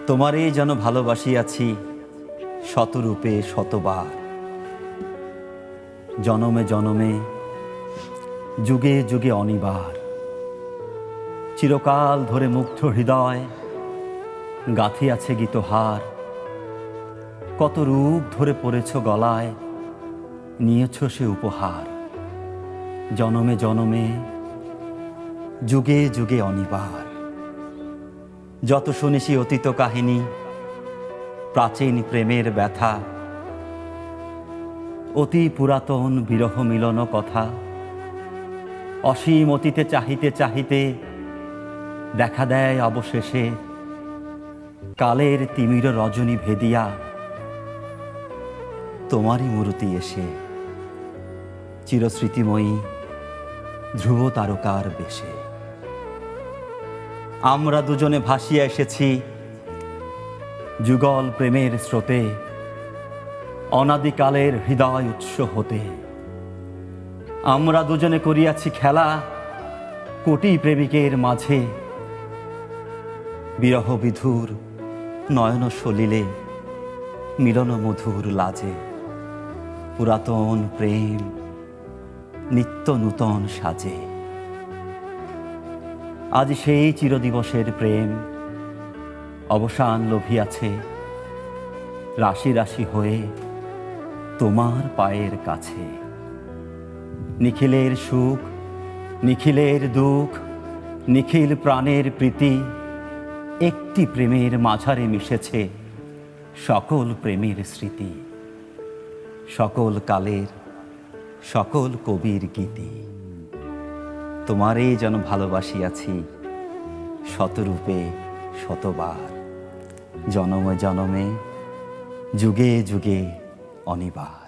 তোমারে যেন ভালোবাসিয়াছি শতরূপে শতবার, জনমে জনমে যুগে যুগে অনিবার। চিরকাল ধরে মুগ্ধ হৃদয় গাঁথিয়াছে গীতহার। কত রূপ ধরে পড়েছ গলায়, নিয়েছ সে উপহার। জনমে জনমে যুগে যুগে অনিবার। যত শুনেছি অতীত কাহিনী, প্রাচীন প্রেমের ব্যথা, অতি পুরাতন বিরহ মিলন কথা। অসীম অতীতে চাহিতে চাহিতে দেখা দেয় অবশেষে কালের তিমির রজনী ভেদিয়া তোমারই মূর্তি এসে, চিরস্মৃতিময়ী ধ্রুব তারকার বেশে। আমরা দুজনে ভাসিয়া এসেছি যুগল প্রেমের স্রোতে, অনাদিকালের হৃদয় উৎস হতে। আমরা দুজনে করিয়াছি খেলা কোটি প্রেমিকের মাঝে, বিরহ বিধুর নয়ন সলিলে মিলন মধুর লাজে। পুরাতন প্রেম নিত্য নূতন সাজে। আজ সেই চিরদিবসের প্রেম অবসান লভিয়াছে, রাশি রাশি হয়ে তোমার পায়ের কাছে। নিখিলের সুখ, নিখিলের দুঃখ, নিখিল প্রাণের প্রীতি, একটি প্রেমের মাঝারে মিশেছে সকল প্রেমের স্মৃতি, সকল কালের সকল কবির গীতি। তোমারে যেন ভালোবাসিয়াছি শতরূপে শতবার, জনমে জনমে যুগে যুগে অনিবার।